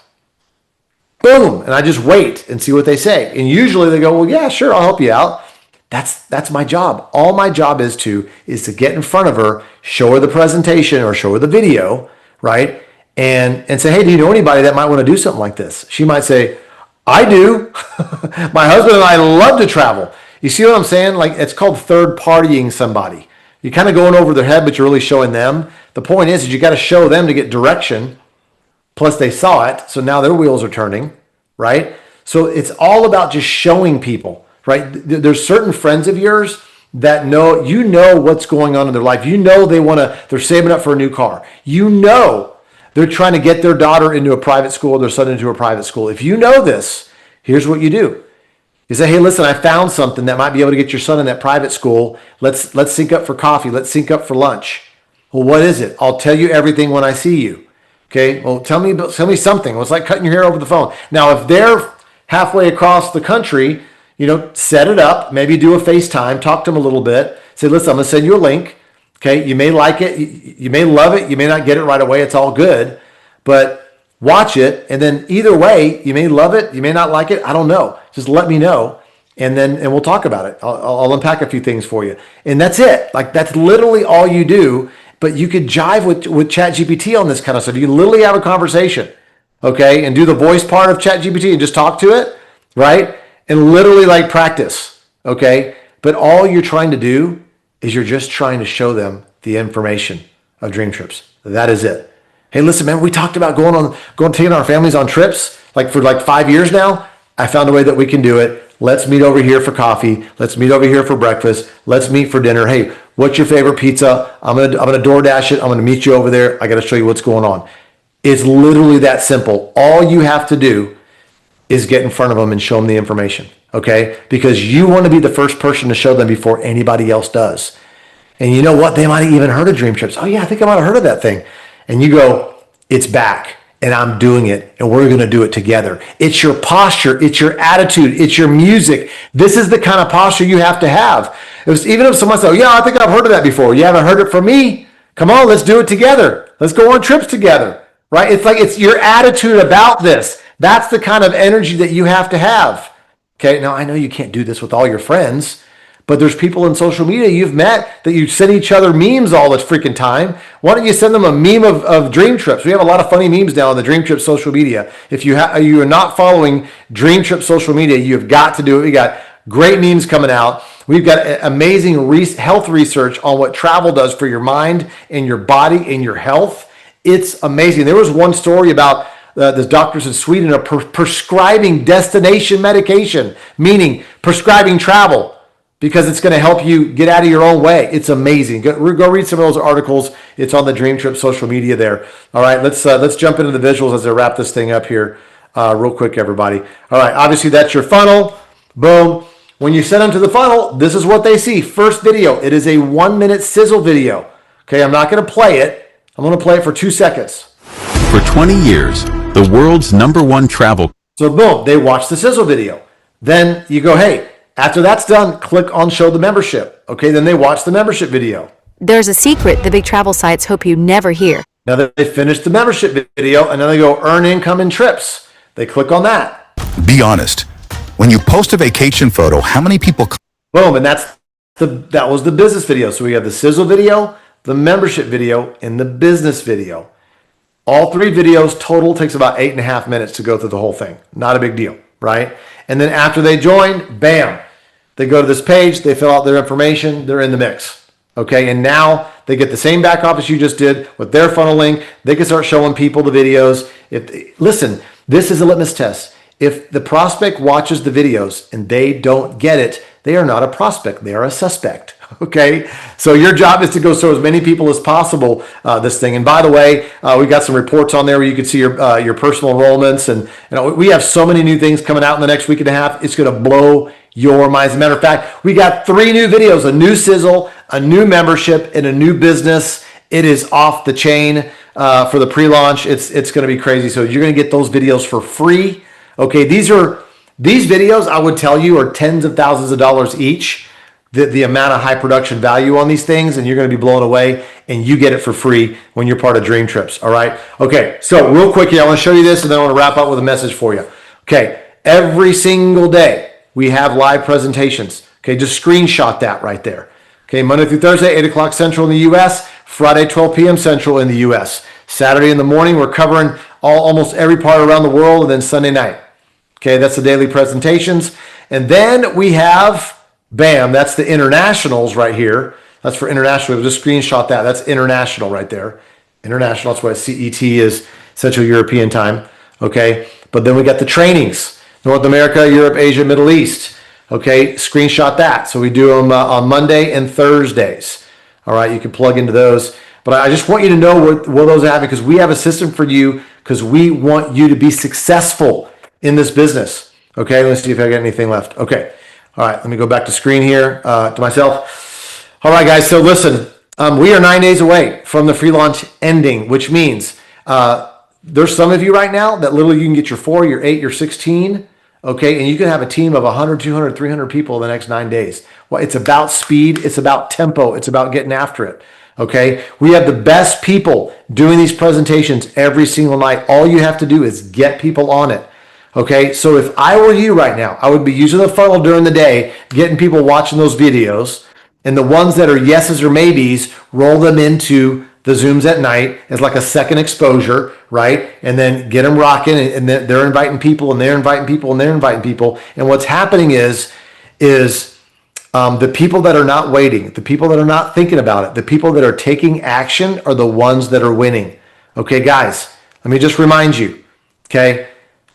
Boom. And I just wait and see what they say. And usually they go, well, yeah, sure, I'll help you out. That's my job. All my job is to get in front of her, show her the presentation or show her the video, right? And say, hey, do you know anybody that might want to do something like this? She might say, I do. My husband and I love to travel. You see what I'm saying? Like, it's called third partying somebody. You're kind of going over their head, but you're really showing them. The point is you got to show them to get direction. Plus they saw it. So now their wheels are turning, right? So it's all about just showing people, right? There's certain friends of yours that you know what's going on in their life. You know they're saving up for a new car. You know they're trying to get their daughter into a private school or their son into a private school. If you know this, here's what you do. You say, hey, listen, I found something that might be able to get your son in that private school. Let's sync up for coffee. Let's sync up for lunch. Well, what is it? I'll tell you everything when I see you. Okay. Well, tell me something. Well, it's like cutting your hair over the phone. Now, if they're halfway across the country, set it up, maybe do a FaceTime, talk to them a little bit. Say, listen, I'm going to send you a link. Okay. You may like it. You may love it. You may not get it right away. It's all good, but watch it. And then either way, you may love it. You may not like it. I don't know. Just let me know. And we'll talk about it. I'll unpack a few things for you. And that's it. Like, that's literally all you do. But you could jive with ChatGPT on this kind of stuff. You can literally have a conversation, okay, and do the voice part of ChatGPT and just talk to it, right? And literally like practice, okay? But all you're trying to do is you're just trying to show them the information of Dream Trips. That is it. Hey, listen, man, we talked about taking our families on trips for 5 years now. I found a way that we can do it. Let's meet over here for coffee. Let's meet over here for breakfast. Let's meet for dinner. Hey, what's your favorite pizza? I'm gonna DoorDash it. I'm gonna meet you over there. I gotta show you what's going on. It's literally that simple. All you have to do is get in front of them and show them the information, okay? Because you want to be the first person to show them before anybody else does. And you know what? They might have even heard of Dream Trips. Oh yeah, I think I might have heard of that thing. And you go, it's back. And I'm doing it, and we're going to do it together. It's your posture, it's your attitude, it's your music. This is the kind of posture you have to have. Even if someone says, yeah, I think I've heard of that before. You haven't heard it from me? Come on, let's do it together. Let's go on trips together, right? It's your attitude about this. That's the kind of energy that you have to have. Okay, now I know you can't do this with all your friends, but there's people in social media you've met that you send each other memes all the freaking time. Why don't you send them a meme of Dream Trips? We have a lot of funny memes now on the Dream Trips social media. If you are not following Dream Trips social media, you've got to do it. We got great memes coming out. We've got amazing health research on what travel does for your mind and your body and your health. It's amazing. There was one story about the doctors in Sweden are prescribing destination medication, meaning prescribing travel, because it's going to help you get out of your own way. It's amazing. Go read some of those articles. It's on the Dream Trip social media there. All right, let's jump into the visuals as I wrap this thing up here real quick, everybody. All right, obviously that's your funnel. Boom. When you send them to the funnel, this is what they see. First video, it is a 1-minute sizzle video. Okay, I'm not going to play it. I'm going to play it for 2 seconds. For 20 years, the world's #1 travel. So boom, they watch the sizzle video. Then you go, hey, after that's done, click on show the membership. Okay, then they watch the membership video. There's a secret the big travel sites hope you never hear. Now that they finish the membership video, and then they go earn income in trips. They click on that. Be honest. When you post a vacation photo, how many people... Boom, and that was the business video. So we have the sizzle video, the membership video, and the business video. All 3 videos total takes about 8.5 minutes to go through the whole thing. Not a big deal, right? And then after they join, bam, they go to this page, they fill out their information, they're in the mix. Okay, and now they get the same back office you just did with their funnel link. They can start showing people the videos. Listen, this is a litmus test. If the prospect watches the videos and they don't get it, they are not a prospect, they are a suspect. Okay, so your job is to go show as many people as possible this thing. And by the way, we got some reports on there where you can see your personal enrollments, and we have so many new things coming out in the next week and a half. It's going to blow your mind. As a matter of fact, we got 3 new videos: a new sizzle, a new membership, and a new business. It is off the chain for the pre-launch. It's going to be crazy. So you're going to get those videos for free. Okay, these videos, I would tell you, are tens of thousands of dollars each. The amount of high production value on these things, and you're going to be blown away, and you get it for free when you're part of Dream Trips. All right. Okay. So real quick here, I want to show you this, and then I want to wrap up with a message for you. Okay. Every single day we have live presentations. Okay. Just screenshot that right there. Okay. Monday through Thursday, 8 o'clock Central in the U.S. Friday, 12 p.m. Central in the U.S. Saturday in the morning, we're covering almost every part around the world, and then Sunday night. Okay. That's the daily presentations. And then we have... Bam, that's the internationals right here. That's for international. We'll just screenshot that. That's international right there. International, that's what CET is, Central European Time. Okay, but then we got the trainings. North America, Europe, Asia, Middle East. Okay, screenshot that. So we do them on Monday and Thursdays. All right, you can plug into those. But I just want you to know where those are happening, because we have a system for you, because we want you to be successful in this business. Okay, let's see if I got anything left. Okay, all right, let me go back to screen here to myself. All right, guys, so listen, we are 9 days away from the free launch ending, which means there's some of you right now that literally you can get your 4, your 8, your 16, okay, and you can have a team of 100, 200, 300 people in the next 9 days. Well, it's about speed, it's about tempo, it's about getting after it. Okay, we have the best people doing these presentations every single night. All you have to do is get people on it. Okay, so if I were you right now, I would be using the funnel during the day, getting people watching those videos, and the ones that are yeses or maybes, roll them into the Zooms at night as like a second exposure, right? And then get them rocking, and they're inviting people, and they're inviting people, and they're inviting people. And what's happening is the people that are not waiting, the people that are not thinking about it, the people that are taking action are the ones that are winning. Okay, guys, let me just remind you, okay?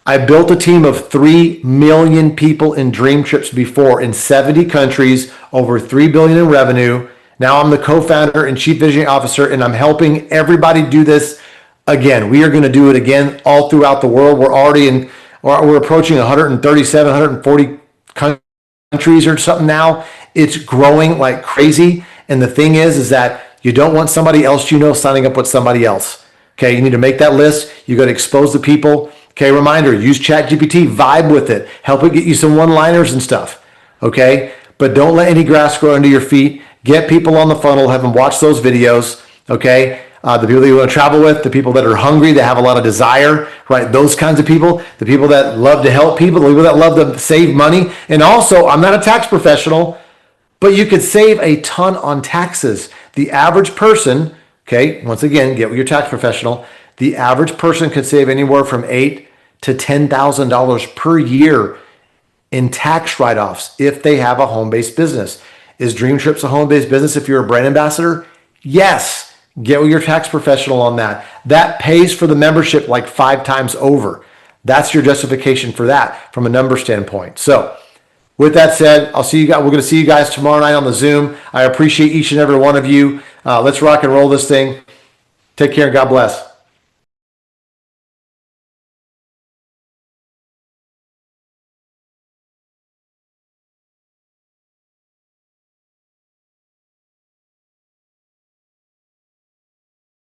I built a team of 3 million people in DreamTrips before in 70 countries, over 3 billion in revenue. Now I'm the co-founder and chief visionary officer, and I'm helping everybody do this again. We are going to do it again all throughout the world. We're approaching 137, 140 countries or something now. It's growing like crazy. And the thing is that you don't want somebody else signing up with somebody else. Okay, you need to make that list. You got to expose the people. Okay, reminder, use ChatGPT, vibe with it, help it get you some one-liners and stuff. Okay, but don't let any grass grow under your feet. Get people on the funnel, have them watch those videos. Okay, the people that you want to travel with, the people that are hungry, that have a lot of desire, right? Those kinds of people, the people that love to help people, the people that love to save money. And also, I'm not a tax professional, but you could save a ton on taxes. The average person, okay, once again, get with your tax professional. The average person could save anywhere from $8,000 to $10,000 per year in tax write-offs if they have a home-based business. Is DreamTrips a home-based business if you're a brand ambassador? Yes. Get with your tax professional on that. That pays for the membership like 5 times over. That's your justification for that from a number standpoint. So with that said, I'll see you guys. We're going to see you guys tomorrow night on the Zoom. I appreciate each and every one of you. Let's rock and roll this thing. Take care and God bless.